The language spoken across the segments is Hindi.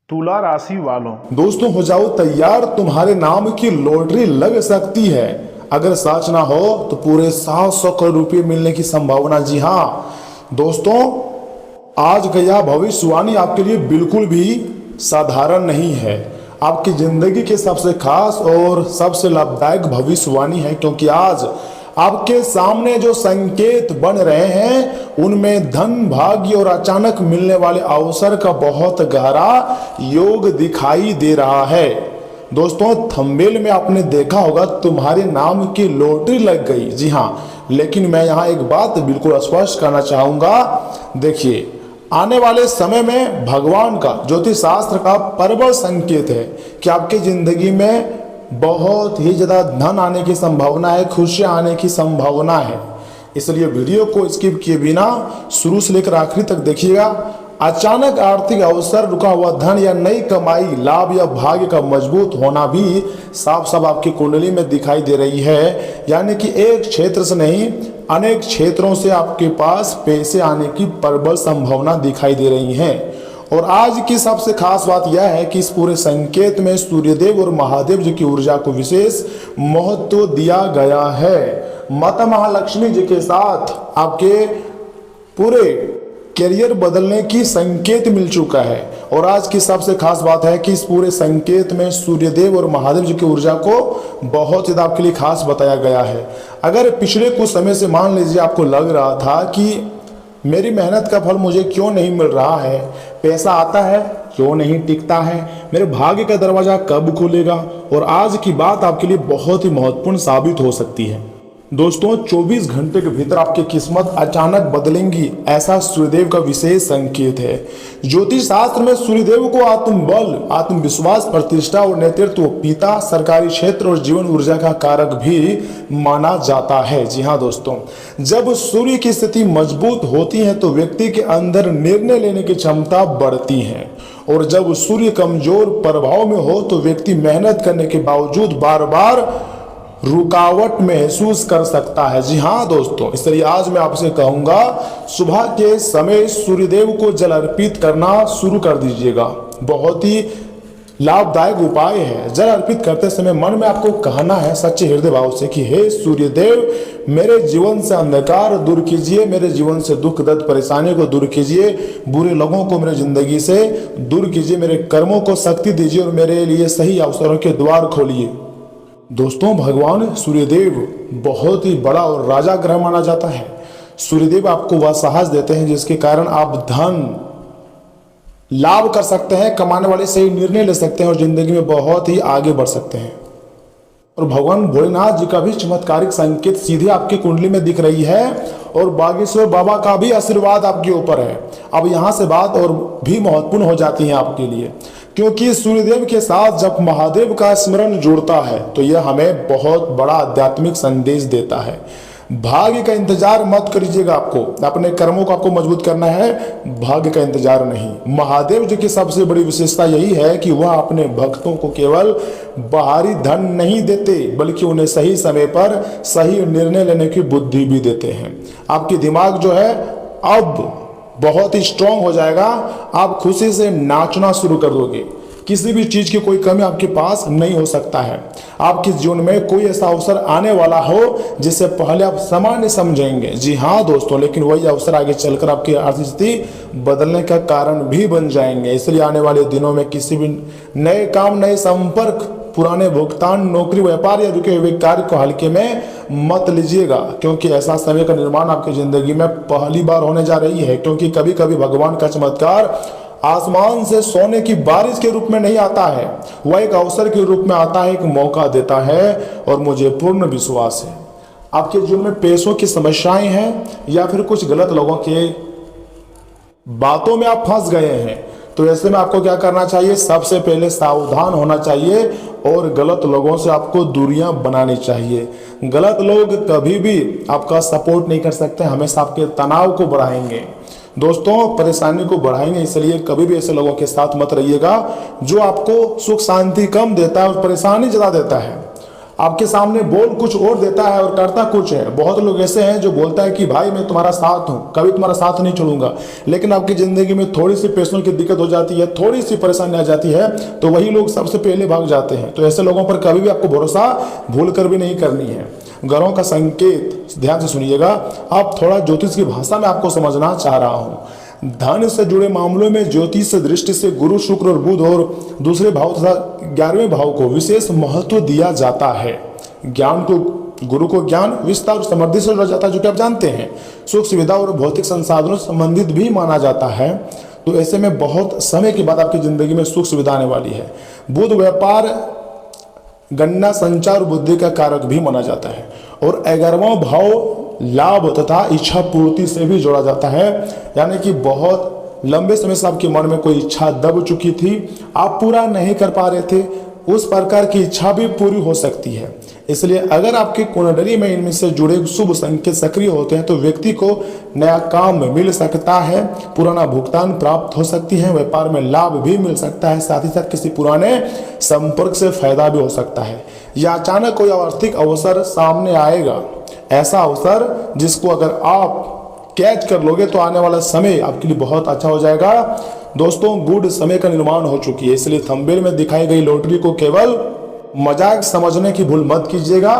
तुला राशि वालों, दोस्तों हो जाओ तैयार, तुम्हारे नाम की लॉटरी लग सकती है। अगर सच ना हो तो पूरे 700 करोड़ रुपए मिलने की संभावना। जी हाँ दोस्तों, आज का यह भविष्यवाणी आपके लिए बिल्कुल भी साधारण नहीं है। आपकी जिंदगी के सबसे खास और सबसे लाभदायक भविष्यवाणी है, क्योंकि आज आपके सामने जो संकेत बन रहे हैं उनमें धन, भाग्य और अचानक मिलने वाले अवसर का बहुत गहरा योग दिखाई दे रहा है। दोस्तों थंबनेल में आपने देखा होगा तुम्हारे नाम की लॉटरी लग गई। जी हाँ, लेकिन मैं यहाँ एक बात बिल्कुल स्पष्ट करना चाहूंगा। देखिए, आने वाले समय में भगवान का, ज्योतिष शास्त्र का प्रबल संकेत है कि आपकी जिंदगी में बहुत ही ज्यादा धन आने की संभावना है, खुशियां आने की संभावना है। इसलिए वीडियो को स्किप किए बिना शुरू से लेकर आखिरी तक देखिएगा। अचानक आर्थिक अवसर, रुका हुआ धन या नई कमाई, लाभ या भाग्य का मजबूत होना भी साफ साफ आपकी कुंडली में दिखाई दे रही है। यानी कि एक क्षेत्र से नहीं, अनेक क्षेत्रों से आपके पास पैसे आने की प्रबल संभावना दिखाई दे रही है। और आज की सबसे खास बात यह है कि इस पूरे संकेत में सूर्यदेव और महादेव जी की ऊर्जा को विशेष महत्व दिया गया है। माता महालक्ष्मी जी के साथ आपके पूरे करियर बदलने की संकेत मिल चुका है। और आज की सबसे खास बात है कि इस पूरे संकेत में सूर्यदेव और महादेव जी की ऊर्जा को बहुत ज्यादा आपके लिए खास बताया गया है। अगर पिछले कुछ समय से मान लीजिए आपको लग रहा था कि मेरी मेहनत का फल मुझे क्यों नहीं मिल रहा है, पैसा आता है क्यों नहीं टिकता है, मेरे भाग्य का दरवाजा कब खुलेगा, और आज की बात आपके लिए बहुत ही महत्वपूर्ण साबित हो सकती है। दोस्तों 24 घंटे के भीतर आपकी किस्मत अचानक बदलेंगी, ऐसा सूर्यदेव का विशेष संकेत है। ज्योतिष शास्त्र में सूर्यदेव को आत्मबल, आत्मविश्वास, प्रतिष्ठा और नेतृत्व, पिता, सरकारी क्षेत्र और जीवन ऊर्जा का कारक भी माना जाता है। जी हाँ दोस्तों, जब सूर्य की स्थिति मजबूत होती है तो व्यक्ति के अंदर निर्णय लेने की क्षमता बढ़ती है, और जब सूर्य कमजोर प्रभाव में हो तो व्यक्ति मेहनत करने के बावजूद बार बार रुकावट महसूस कर सकता है। जी हाँ दोस्तों, इसलिए आज मैं आपसे कहूंगा, सुबह के समय सूर्यदेव को जल अर्पित करना शुरू कर दीजिएगा। बहुत ही लाभदायक उपाय है। जल अर्पित करते समय मन में आपको कहना है सच्चे हृदय भाव से कि हे सूर्यदेव, मेरे जीवन से अंधकार दूर कीजिए, मेरे जीवन से दुख दर्द परेशानी को दूर कीजिए, बुरे लोगों को मेरे जिंदगी से दूर कीजिए, मेरे कर्मों को शक्ति दीजिए और मेरे लिए सही अवसरों के द्वार खोलिए। दोस्तों भगवान सूर्यदेव बहुत ही बड़ा और राजा ग्रह माना जाता है। सूर्यदेव आपको वह साहस देते हैं जिसके कारण आप धन लाभ कर सकते हैं, कमाने वाले सही निर्णय ले सकते हैं और जिंदगी में बहुत ही आगे बढ़ सकते हैं। और भगवान भोलेनाथ जी का भी चमत्कारिक संकेत सीधे आपकी कुंडली में दिख रही है, और बागेश्वर बाबा का भी आशीर्वाद आपके ऊपर है। अब यहाँ से बात और भी महत्वपूर्ण हो जाती है आपके लिए, क्योंकि सूर्यदेव के साथ जब महादेव का स्मरण जुड़ता है तो यह हमें बहुत बड़ा आध्यात्मिक संदेश देता है। भाग्य का इंतजार मत करिएगा, आपको अपने कर्मों को आपको मजबूत करना है, भाग्य का इंतजार नहीं। महादेव जी की सबसे बड़ी विशेषता यही है कि वह अपने भक्तों को केवल बाहरी धन नहीं देते, बल्कि उन्हें सही समय पर सही निर्णय लेने की बुद्धि भी देते हैं। आपकी दिमाग जो है अब बहुत ही स्ट्रांग हो जाएगा, आप खुशी से नाचना शुरू कर दोगे। किसी भी चीज की कोई कमी आपके पास नहीं हो सकता है। आपके जीवन में कोई ऐसा अवसर आने वाला हो जिसे पहले आप सामान्य समझेंगे। जी हाँ दोस्तों, लेकिन वही अवसर आगे चलकर आपकी आर्थिक स्थिति बदलने का कारण भी बन जाएंगे। इसलिए आने वाले दिनों में किसी भी नए काम, नए संपर्क, पुराने भुगतान, नौकरी, व्यापार या रुके हुए कार्य को हल्के में मत लीजिएगा, क्योंकि ऐसा समय का निर्माण आपकी जिंदगी में पहली बार होने जा रही है। क्योंकि कभी कभी भगवान का चमत्कार आसमान से सोने की बारिश के रूप में नहीं आता है, वह एक अवसर के रूप में आता है, एक मौका देता है। और मुझे पूर्ण विश्वास है आपके जीवन में पैसों की समस्याएं हैं या फिर कुछ गलत लोगों के बातों में आप फंस गए हैं, तो ऐसे में आपको क्या करना चाहिए? सबसे पहले सावधान होना चाहिए और गलत लोगों से आपको दूरियां बनानी चाहिए। गलत लोग कभी भी आपका सपोर्ट नहीं कर सकते, हमेशा आपके तनाव को बढ़ाएंगे दोस्तों, परेशानी को बढ़ाएंगे। इसलिए कभी भी ऐसे लोगों के साथ मत रहिएगा जो आपको सुख शांति कम देता है और परेशानी ज़्यादा देता है। आपके सामने बोल कुछ और देता है और करता कुछ है। बहुत लोग ऐसे हैं जो बोलता है कि भाई मैं तुम्हारा साथ हूँ, कभी तुम्हारा साथ नहीं छोड़ूंगा, लेकिन आपकी ज़िंदगी में थोड़ी सी पैसों की दिक्कत हो जाती है, थोड़ी सी परेशानी आ जाती है, तो वही लोग सबसे पहले भाग जाते हैं। तो ऐसे लोगों पर कभी भी आपको भरोसा भूल कर भी नहीं करनी है। ग्रहों का संकेत ध्यान से सुनिएगा। आप थोड़ा ज्योतिष की भाषा में आपको समझना चाह रहा हूँ। धन से जुड़े मामलों में ज्योतिष दृष्टि से गुरु, शुक्र और बुध और दूसरे भाव तथा 11वें भाव को विशेष महत्व दिया जाता है। ज्ञान को, गुरु को ज्ञान, विस्तार और समृद्धि से जोड़ा जाता है, जो कि आप जानते हैं। सुख सुविधा और भौतिक संसाधनों से संबंधित भी माना जाता है। तो ऐसे में बहुत समय के बाद आपकी जिंदगी में सुख सुविधा आने वाली है। बुध व्यापार, गणना, संचार, बुद्धि का कारक भी माना जाता है। और 11वां भाव लाभ तथा इच्छा पूर्ति से भी जोड़ा जाता है, यानी कि बहुत लंबे समय से आपके मन में कोई इच्छा दब चुकी थी, आप पूरा नहीं कर पा रहे थे, उस प्रकार की इच्छा भी पूरी हो सकती है। इसलिए अगर आपकी कुंडली में इनमें से जुड़े शुभ संकेत सक्रिय होते हैं तो व्यक्ति को नया काम मिल सकता है, पुराना भुगतान प्राप्त हो सकती है, व्यापार में लाभ भी मिल सकता है, साथ ही साथ किसी पुराने संपर्क से फायदा भी हो सकता है, या अचानक कोई आर्थिक अवसर सामने आएगा। ऐसा अवसर जिसको अगर आप कैच कर लोगे तो आने वाला समय आपके लिए बहुत अच्छा हो जाएगा। दोस्तों, गुड समय का निर्माण हो चुकी है, इसलिए थंबनेल में दिखाई गई लॉटरी को केवल मजाक समझने की भूल मत कीजिएगा,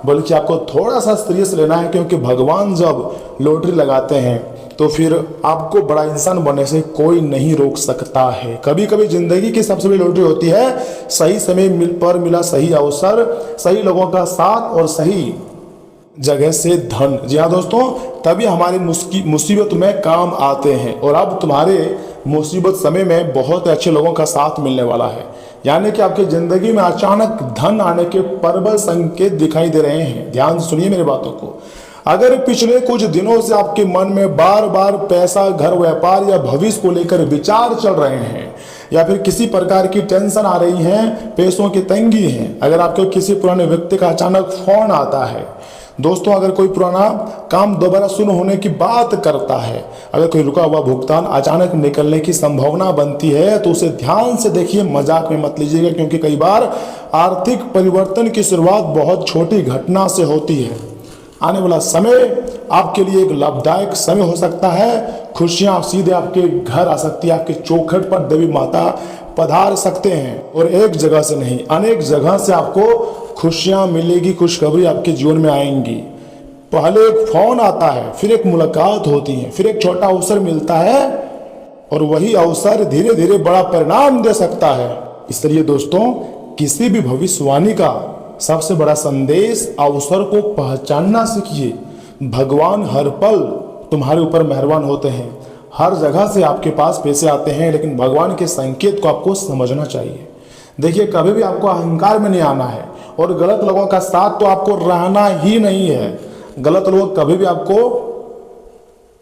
बल्कि आपको थोड़ा सा सीरियस लेना है, क्योंकि भगवान जब लॉटरी लगाते हैं तो फिर आपको बड़ा इंसान बनने से कोई नहीं रोक सकता है। कभी कभी जिंदगी की सबसे बड़ी लॉटरी होती है सही समय पर मिला सही अवसर, सही लोगों का साथ और सही जगह से धन। जी हाँ दोस्तों, तभी हमारी मुसीबत में काम आते हैं। और अब तुम्हारे मुसीबत समय में बहुत अच्छे लोगों का साथ मिलने वाला है, यानी कि आपकी जिंदगी में अचानक धन आने के प्रबल संकेत दिखाई दे रहे हैं। ध्यान से सुनिए मेरी बातों को। अगर पिछले कुछ दिनों से आपके मन में बार बार पैसा, घर, व्यापार या भविष्य को लेकर विचार चल रहे हैं, या फिर किसी प्रकार की टेंशन आ रही है, पैसों की तंगी है, अगर आपको किसी पुराने व्यक्ति का अचानक फोन आता है, दोस्तों अगर कोई पुराना काम दोबारा शुरू होने की बात करता है, अगर कोई रुका हुआ भुगतान अचानक निकलने की संभावना बनती है, तो उसे ध्यान से देखिए, मजाक में मत लीजिएगा, क्योंकि कई बार आर्थिक परिवर्तन की शुरुआत बहुत छोटी घटना से होती है। आने वाला समय आपके लिए एक लाभदायक समय हो सकता है। खुशियां सीधे आपके घर आ सकती है, आपके चौखट पर देवी माता पधार सकते हैं, और एक जगह से नहीं अनेक जगह से आपको खुशियां मिलेगी, खुशखबरी आपके जीवन में आएंगी। पहले एक फोन आता है, फिर एक मुलाकात होती है, फिर एक छोटा अवसर मिलता है, और वही अवसर धीरे धीरे बड़ा परिणाम दे सकता है। इसलिए दोस्तों, किसी भी भविष्यवाणी का सबसे बड़ा संदेश अवसर को पहचानना सीखिए। भगवान हर पल तुम्हारे ऊपर मेहरबान होते हैं, हर जगह से आपके पास पैसे आते हैं, लेकिन भगवान के संकेत को आपको समझना चाहिए। देखिए, कभी भी आपको अहंकार में नहीं आना है, और गलत लोगों का साथ तो आपको रहना ही नहीं है। गलत लोग कभी भी आपको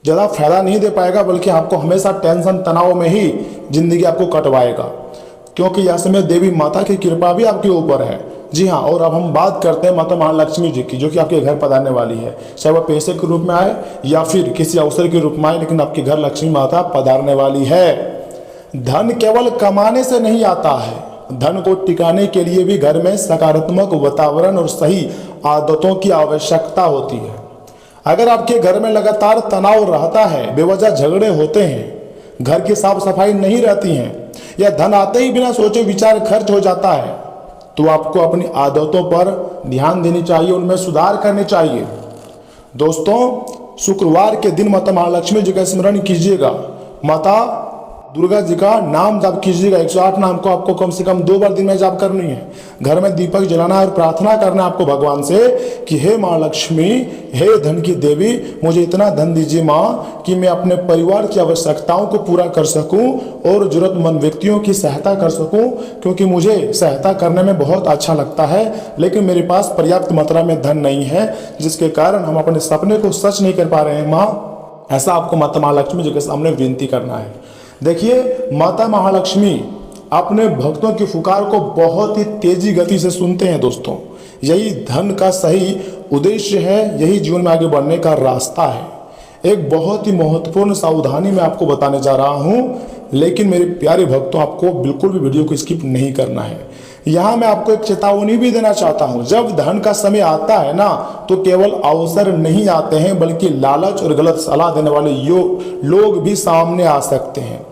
ज़्यादा फायदा नहीं दे पाएगा, बल्कि आपको हमेशा टेंशन तनाव में ही जिंदगी आपको कटवाएगा, क्योंकि यह समय देवी माता की कृपा भी आपके ऊपर है। जी हाँ, और अब हम बात करते हैं माता महालक्ष्मी जी की, जो कि आपके घर पधारने वाली है, चाहे वह पैसे के रूप में आए या फिर किसी अवसर के रूप में आए, लेकिन आपके घर लक्ष्मी माता पधारने वाली है। धन केवल कमाने से नहीं आता है, धन को टिकाने के लिए भी घर में सकारात्मक वातावरण और सही आदतों की आवश्यकता होती है। अगर आपके घर में लगातार तनाव रहता है, बेवजह झगड़े होते हैं, घर की साफ सफाई नहीं रहती है, या धन आते ही बिना सोचे विचार खर्च हो जाता है, तो आपको अपनी आदतों पर ध्यान देनी चाहिए, उनमें सुधार करने चाहिए। दोस्तों, शुक्रवार के दिन माता महालक्ष्मी जी का स्मरण कीजिएगा, माता दुर्गा जी का नाम जाप कीजिएगा। 108 नाम को आपको कम से कम 2 बार दिन में जाप करनी है। घर में दीपक जलाना और प्रार्थना करना आपको भगवान से कि हे माँ लक्ष्मी, हे धन की देवी, मुझे इतना धन दीजिए माँ कि मैं अपने परिवार की आवश्यकताओं को पूरा कर सकूं और जरूरतमंद व्यक्तियों की सहायता कर सकूं, क्योंकि मुझे सहायता करने में बहुत अच्छा लगता है, लेकिन मेरे पास पर्याप्त मात्रा में धन नहीं है, जिसके कारण हम अपने सपने को सच नहीं कर पा रहे हैं माँ। ऐसा आपको माता महालक्ष्मी जी के सामने विनती करना है। देखिए, माता महालक्ष्मी अपने भक्तों की पुकार को बहुत ही तेजी गति से सुनते हैं। दोस्तों, यही धन का सही उद्देश्य है, यही जीवन में आगे बढ़ने का रास्ता है। एक बहुत ही महत्वपूर्ण सावधानी मैं आपको बताने जा रहा हूं लेकिन मेरे प्यारे भक्तों, आपको बिल्कुल भी वीडियो को स्किप नहीं करना है। यहाँ मैं आपको एक चेतावनी भी देना चाहता हूँ, जब धन का समय आता है ना, तो केवल अवसर नहीं आते हैं, बल्कि लालच और गलत सलाह देने वाले लोग भी सामने आ सकते हैं।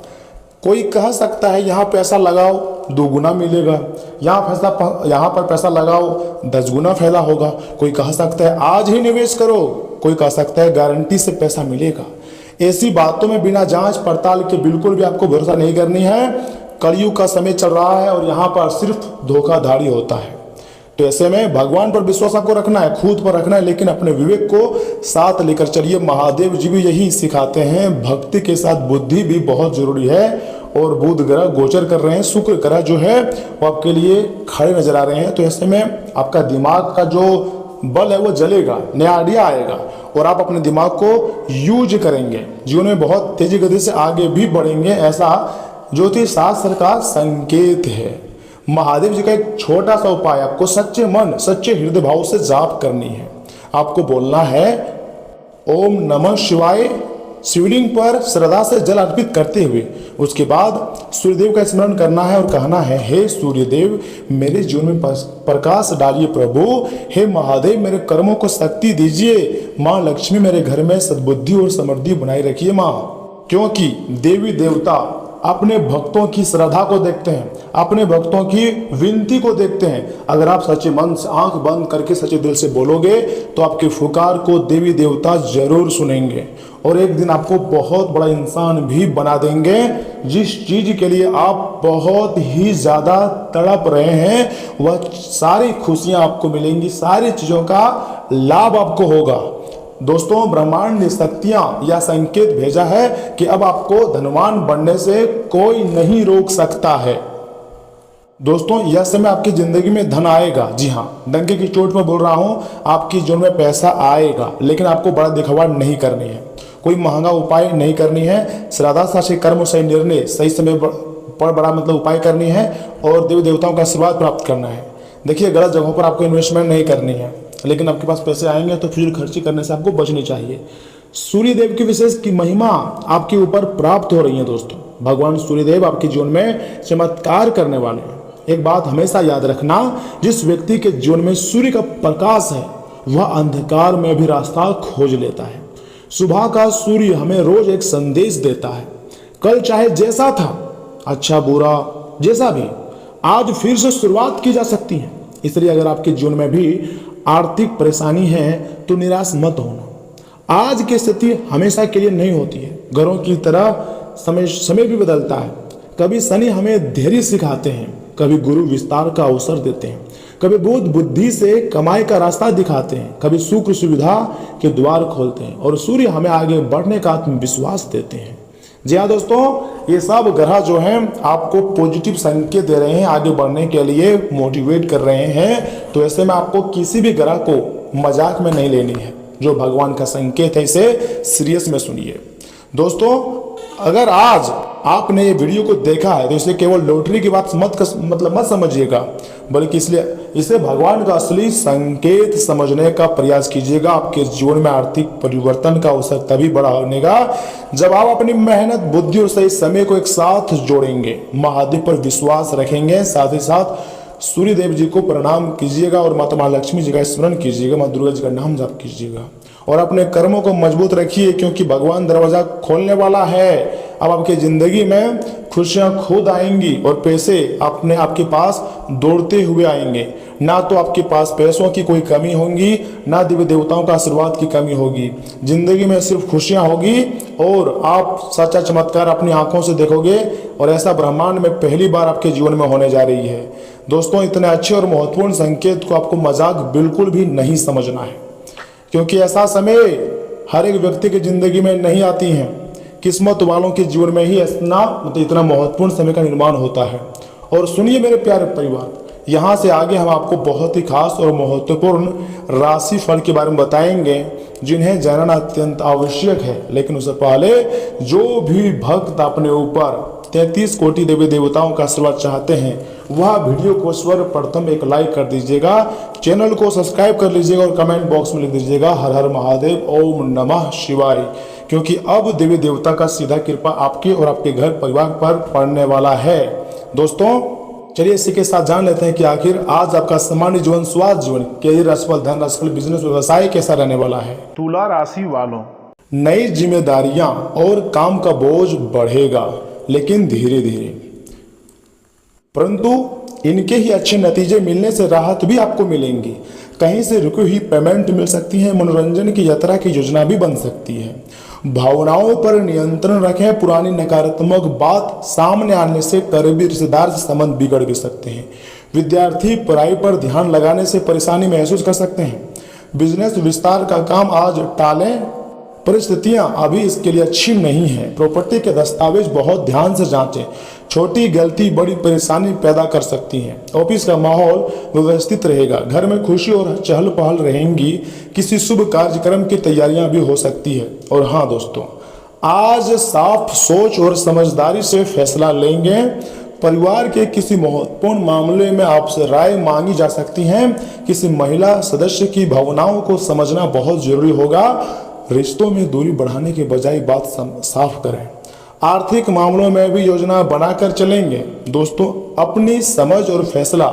कोई कह सकता है यहाँ पैसा लगाओ 2 गुना मिलेगा, यहाँ पर पैसा लगाओ 10 गुना फायदा होगा। कोई कह सकता है आज ही निवेश करो, कोई कह सकता है गारंटी से पैसा मिलेगा। ऐसी बातों में बिना जांच पड़ताल के बिल्कुल भी आपको भरोसा नहीं करनी है। कलयुग का समय चल रहा है और यहाँ पर सिर्फ धोखाधड़ी होता है। तो ऐसे में भगवान पर विश्वास आपको रखना है, खुद पर रखना है, लेकिन अपने विवेक को साथ लेकर चलिए। महादेव जी भी यही सिखाते हैं, भक्ति के साथ बुद्धि भी बहुत जरूरी है। और बुध ग्रह गोचर कर रहे हैं, शुक्र ग्रह जो है वो आपके लिए खड़े नजर आ रहे हैं। तो ऐसे में आपका दिमाग का जो बल है वो जलेगा, नया आइडिया आएगा और आप अपने दिमाग को यूज करेंगे, जीवन में बहुत तेजी गति से आगे भी बढ़ेंगे। ऐसा ज्योतिष शास्त्र का संकेत है। महादेव जी का एक छोटा सा उपाय, आपको सच्चे मन सच्चे हृदय भाव से जाप करनी है। आपको बोलना है ओम नमः शिवाय, शिवलिंग पर श्रद्धा से जल अर्पित करते हुए। उसके बाद सूर्यदेव का स्मरण करना है और कहना है, हे सूर्यदेव मेरे जीवन में प्रकाश डालिए प्रभु। हे महादेव मेरे कर्मों को शक्ति दीजिए। माँ लक्ष्मी मेरे घर में सद्बुद्धि और समृद्धि बनाए रखिए माँ। क्योंकि देवी देवता अपने भक्तों की श्रद्धा को देखते हैं, अपने भक्तों की विनती को देखते हैं। अगर आप सच्चे मन से आंख बंद करके सच्चे दिल से बोलोगे तो आपके पुकार को देवी देवता जरूर सुनेंगे और एक दिन आपको बहुत बड़ा इंसान भी बना देंगे। जिस चीज के लिए आप बहुत ही ज्यादा तड़प रहे हैं वह सारी खुशियां आपको मिलेंगी, सारी चीजों का लाभ आपको होगा। दोस्तों, ब्रह्मांड ने शक्तियां या संकेत भेजा है कि अब आपको धनवान बनने से कोई नहीं रोक सकता है। दोस्तों, यह समय आपकी जिंदगी में धन आएगा। जी हाँ, डंके की चोट में बोल रहा हूं, आपकी जीवन में पैसा आएगा, लेकिन आपको बड़ा दिखावा नहीं करनी है, कोई महंगा उपाय नहीं करनी है। श्रद्धा से कर्म सही निर्णय सही समय पर बड़ा उपाय करनी है और देवी देवताओं का आशीर्वाद प्राप्त करना है। देखिए, गलत जगहों पर आपको इन्वेस्टमेंट नहीं करनी है, लेकिन आपके पास पैसे आएंगे तो फिजूल खर्ची करने से आपको बचनी चाहिए। सूर्य देव की विशेष की महिमा आपके ऊपर प्राप्त हो रही है। दोस्तों, भगवान सूर्यदेव आपके जीवन में चमत्कार करने वाले हैं। एक बात हमेशा याद रखना, जिस व्यक्ति के जीवन में सूर्य का प्रकाश है वह अंधकार में भी रास्ता खोज लेता है। सुबह का सूर्य हमें रोज एक संदेश देता है, कल चाहे जैसा था, अच्छा बुरा जैसा भी, आज फिर से शुरुआत की जा सकती है। इसलिए अगर आपके जीवन में भी आर्थिक परेशानी है तो निराश मत होना। आज की स्थिति हमेशा के लिए नहीं होती है, घरों की तरह समय भी बदलता है। कभी शनि हमें धैर्य सिखाते हैं, कभी गुरु विस्तार का अवसर देते हैं, कभी बुध बुद्धि से कमाई का रास्ता दिखाते हैं, कभी शुक्र सुविधा के द्वार खोलते हैं और सूर्य हमें आगे बढ़ने का आत्मविश्वास देते हैं। जी हाँ दोस्तों, ये सब ग्रह जो हैं आपको पॉजिटिव संकेत दे रहे हैं, आगे बढ़ने के लिए मोटिवेट कर रहे हैं। तो ऐसे में आपको किसी भी ग्रह को मजाक में नहीं लेनी है। जो भगवान का संकेत है इसे सीरियस में सुनिए। दोस्तों, अगर आज आपने ये वीडियो को देखा है तो इसे केवल लॉटरी की बात मत समझिएगा, बल्कि इसलिए इसे भगवान का असली संकेत समझने का प्रयास कीजिएगा। आपके जीवन में आर्थिक परिवर्तन का अवसर तभी बड़ा बनेगा जब आप अपनी मेहनत, बुद्धि और सही समय को एक साथ जोड़ेंगे, महादेव पर विश्वास रखेंगे, साथ ही साथ सूर्य देव जी को प्रणाम कीजिएगा और माता महालक्ष्मी जी का स्मरण कीजिएगा, माँ दुर्गा जी का नाम जाप कीजिएगा और अपने कर्मों को मजबूत रखिए, क्योंकि भगवान दरवाजा खोलने वाला है। अब आपकी जिंदगी में खुशियां खुद आएंगी और पैसे आपके पास दौड़ते हुए आएंगे। ना तो आपके पास पैसों की कोई कमी होगी, ना देवी देवताओं का आशीर्वाद की कमी होगी। जिंदगी में सिर्फ खुशियां होगी और आप सच्चा चमत्कार अपनी आंखों से देखोगे और ऐसा ब्रह्मांड में पहली बार आपके जीवन में होने जा रही है। दोस्तों, इतने अच्छे और महत्वपूर्ण संकेत को आपको मजाक बिल्कुल भी नहीं समझना है, क्योंकि ऐसा समय हर एक व्यक्ति की जिंदगी में नहीं आती है। किस्मत वालों के जीवन में ही इतना महत्वपूर्ण समय का निर्माण होता है। और सुनिए मेरे प्यारे परिवार, यहाँ से आगे हम आपको बहुत ही खास और महत्वपूर्ण राशि फल के बारे में बताएंगे जिन्हें जानना अत्यंत आवश्यक है। लेकिन उससे पहले जो भी भक्त अपने ऊपर 33 कोटि देवी देवताओं का आशीर्वाद चाहते हैं वह वीडियो को सर्वप्रथम एक लाइक कर दीजिएगा, चैनल को सब्सक्राइब कर लीजिएगा और कमेंट बॉक्स में लिख दीजिएगा हर हर महादेव, ओम नमः शिवाय। क्योंकि अब देवी देवता का सीधा कृपा आपके और आपके घर परिवार पर पड़ने वाला है। दोस्तों चलिए इसी के साथ जान लेते हैं कि आखिर आज आपका सामान्य जीवन, स्वास्थ्य जीवन, कैरियर राशिफल, धन राशिफल, बिजनेस, व्यवसाय कैसा रहने वाला है। तुला राशि वालों, नई जिम्मेदारियां और काम का बोझ बढ़ेगा, लेकिन धीरे धीरे, परंतु इनके ही अच्छे नतीजे मिलने से राहत भी आपको मिलेंगी। कहीं से रुकी हुई पेमेंट मिल सकती है। मनोरंजन की यात्रा की योजना भी बन सकती है। भावनाओं पर नियंत्रण रखें। पुरानी नकारात्मक बात सामने आने से करीबी रिश्तेदार से संबंध बिगड़ भी सकते हैं। विद्यार्थी पढ़ाई पर ध्यान लगाने से परेशानी महसूस कर सकते हैं। बिजनेस विस्तार का काम आज टालें, परिस्थितियां अभी इसके लिए अच्छी नहीं है। प्रॉपर्टी के दस्तावेज बहुत ध्यान से जांचें। छोटी गलती बड़ी परेशानी पैदा कर सकती है। ऑफिस का माहौल व्यवस्थित रहेगा। घर में खुशी और चहल पहल रहेंगी। किसी शुभ कार्यक्रम की तैयारियां भी हो सकती है। और हाँ दोस्तों, आज साफ सोच और समझदारी से फैसला लेंगे। परिवार के किसी महत्वपूर्ण मामले में आपसे राय मांगी जा सकती है। किसी महिला सदस्य की भावनाओं को समझना बहुत जरूरी होगा। रिश्तों में दूरी बढ़ाने के बजाय बात साफ करें। आर्थिक मामलों में भी योजना बनाकर चलेंगे। दोस्तों अपनी समझ और फैसला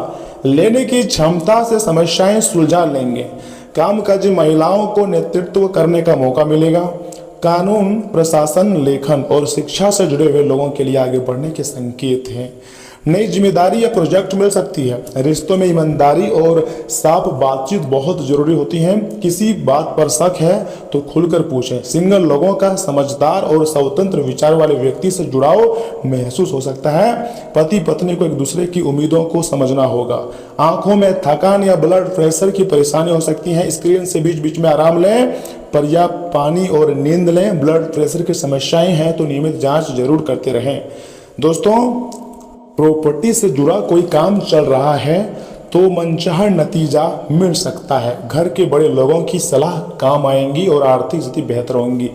लेने की क्षमता से समस्याएं सुलझा लेंगे। कामकाजी महिलाओं को नेतृत्व करने का मौका मिलेगा। कानून, प्रशासन, लेखन और शिक्षा से जुड़े हुए लोगों के लिए आगे बढ़ने के संकेत हैं। नई जिम्मेदारी या प्रोजेक्ट मिल सकती है। रिश्तों में ईमानदारी और साफ बातचीत बहुत जरूरी होती है। किसी बात पर शक है तो खुलकर पूछें। सिंगल लोगों का समझदार और स्वतंत्र विचार वाले व्यक्ति से जुड़ाव महसूस हो सकता है। पति पत्नी को एक दूसरे की उम्मीदों को समझना होगा। आंखों में थकान या ब्लड प्रेशर की परेशानी हो सकती है। स्क्रीन से बीच बीच में आराम लें। पर्याप्त पानी और नींद लें। ब्लड प्रेशर की समस्याएं हैं तो नियमित जांच जरूर करते रहें। दोस्तों प्रॉपर्टी से जुड़ा कोई काम चल रहा है तो मनचाहा नतीजा मिल सकता है। घर के बड़े लोगों की सलाह काम आएंगी और आर्थिक स्थिति बेहतर होंगी।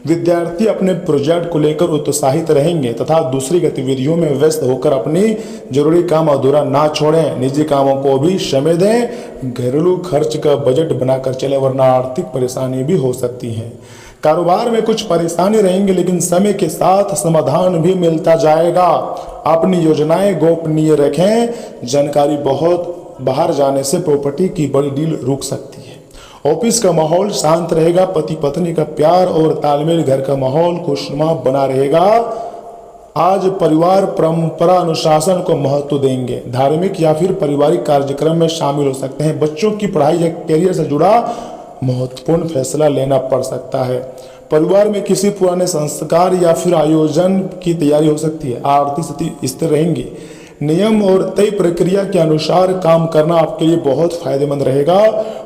विद्यार्थी अपने प्रोजेक्ट को लेकर उत्साहित रहेंगे तथा दूसरी गतिविधियों में व्यस्त होकर अपनी जरूरी काम अधूरा ना छोड़ें। निजी कामों को भी समय दें। घरेलू खर्च का बजट बनाकर चलें, वरना आर्थिक परेशानी भी हो सकती है। कारोबार में कुछ परेशानी रहेंगे, लेकिन समय के साथ समाधान भी मिलता जाएगा। अपनी योजनाएं गोपनीय रखें। जानकारी बहुत बाहर जाने से प्रॉपर्टी की बड़ी डील रुक सकती है। ऑफिस का माहौल शांत रहेगा। पति पत्नी का प्यार और तालमेल, घर का माहौल खुशनुमा बना रहेगा। आज परिवार परंपरा अनुशासन को महत्व देंगे। धार्मिक या फिर पारिवारिक कार्यक्रम में शामिल हो सकते हैं। बच्चों की पढ़ाई या कैरियर से जुड़ा महत्वपूर्ण फैसला लेना पड़ सकता है। परिवार में किसी पुराने संस्कार या फिर आयोजन की तैयारी हो सकती है। आर्थिक स्थिति स्थिर रहेंगी। नियम और तय प्रक्रिया के अनुसार काम करना आपके लिए बहुत फायदेमंद रहेगा।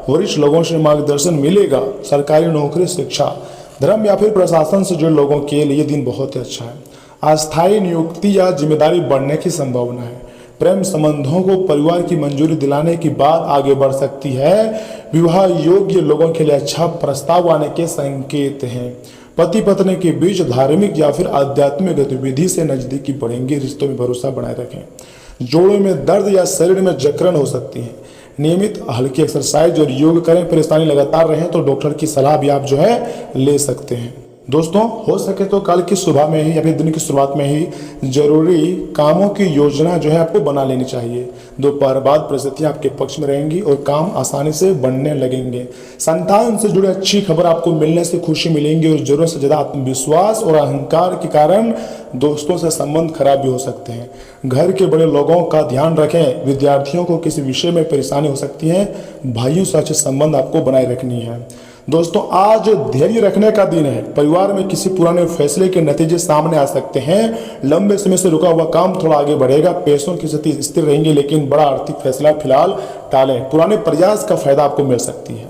वरिष्ठ लोगों से मार्गदर्शन मिलेगा। सरकारी नौकरी, शिक्षा, धर्म या फिर प्रशासन से जुड़े लोगों के लिए दिन बहुत अच्छा है। अस्थायी नियुक्ति या जिम्मेदारी बढ़ने की संभावना है। प्रेम संबंधों को परिवार की मंजूरी दिलाने की बात आगे बढ़ सकती है। विवाह योग्य लोगों के लिए अच्छा प्रस्ताव आने के संकेत हैं। पति पत्नी के बीच धार्मिक या फिर आध्यात्मिक गतिविधि से नजदीकी बढ़ेंगे। रिश्तों में भरोसा बनाए रखें। जोड़ों में दर्द या शरीर में जकड़न हो सकती है। नियमित हल्की एक्सरसाइज और योग करें। परेशानी लगातार रहे तो डॉक्टर की सलाह भी आप जो है ले सकते हैं। दोस्तों हो सके तो कल की सुबह में ही या फिर दिन की शुरुआत में ही जरूरी कामों की योजना जो है आपको बना लेनी चाहिए। दोपहर बाद परिस्थितियां आपके पक्ष में रहेंगी और काम आसानी से बनने लगेंगे। संतान से जुड़ी अच्छी खबर आपको मिलने से खुशी मिलेंगी और जरूरत से ज्यादा आत्मविश्वास और अहंकार के कारण दोस्तों से संबंध खराब भी हो सकते हैं। घर के बड़े लोगों का ध्यान रखें। विद्यार्थियों को किसी विषय में परेशानी हो सकती है। भाइयों से अच्छे संबंध आपको बनाए रखनी है। दोस्तों आज धैर्य रखने का दिन है। परिवार में किसी पुराने फैसले के नतीजे सामने आ सकते हैं। लंबे समय से रुका हुआ काम थोड़ा आगे बढ़ेगा। पैसों की स्थिति स्थिर रहेंगी, लेकिन बड़ा आर्थिक फैसला फिलहाल टालें। पुराने प्रयास का फायदा आपको मिल सकती है।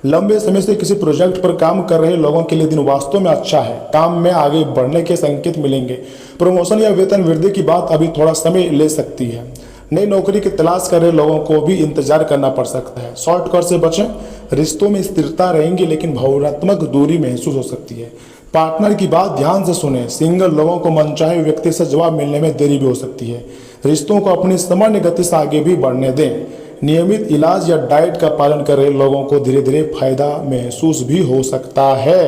लंबे समय से किसी प्रोजेक्ट पर काम कर रहे लोगों के लिए दिन वास्तव में अच्छा है। काम में आगे बढ़ने के संकेत मिलेंगे। प्रमोशन या वेतन वृद्धि की बात अभी थोड़ा समय ले सकती है। नई नौकरी की तलाश कर रहे लोगों को भी इंतजार करना पड़ सकता है। शॉर्टकट से बचें। रिश्तों में स्थिरता रहेंगी, लेकिन भावनात्मक दूरी महसूस हो सकती है। पार्टनर की बात ध्यान से सुने। सिंगल लोगों को मनचाहे व्यक्ति से जवाब मिलने में देरी भी हो सकती है। रिश्तों को अपनी सामान्य गति से आगे भी बढ़ने दें। नियमित इलाज या डाइट का पालन कर रहे लोगों को धीरे धीरे फायदा महसूस भी हो सकता है।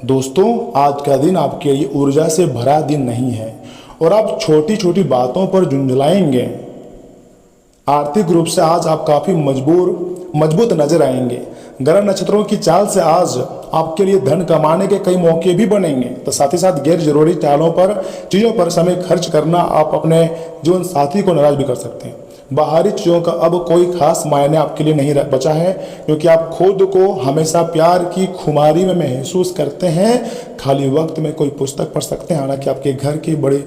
दोस्तों, आज का दिन आपके लिए ऊर्जा से भरा दिन नहीं है और आप छोटी छोटी बातों पर झुंझलाएंगे। आर्थिक रूप से आज आप काफी मजबूत नजर आएंगे। ग्रह नक्षत्रों की चाल से आज आपके लिए धन कमाने के कई मौके भी बनेंगे। तो साथ ही साथ गैर जरूरी चीजों पर समय खर्च करना आप अपने जीवन साथी को नाराज भी कर सकते हैं। बाहरी चीजों का अब कोई खास मायने आपके लिए नहीं बचा है, क्योंकि आप खुद को हमेशा प्यार की खुमारी में महसूस करते हैं। खाली वक्त में कोई पुस्तक पढ़ सकते हैं, हालांकि आपके घर के बड़े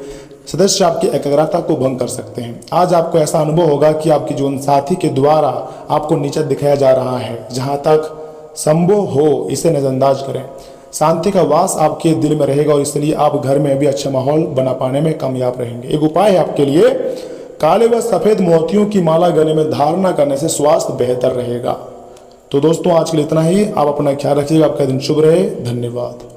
सदस्य आपकी एकाग्रता को भंग कर सकते हैं। आज आपको ऐसा अनुभव होगा कि आपके जीवन साथी के द्वारा आपको नीचा दिखाया जा रहा है। जहां तक संभव हो इसे नजरअंदाज करें। शांति का वास आपके दिल में रहेगा और इसलिए आप घर में भी अच्छा माहौल बना पाने में कामयाब रहेंगे। एक उपाय है आपके लिए, काले व सफेद मोतियों की माला गले में धारणा करने से स्वास्थ्य बेहतर रहेगा। तो दोस्तों, आज के लिए इतना ही। आप अपना ख्याल रखिएगा। आपका दिन शुभ रहे। धन्यवाद।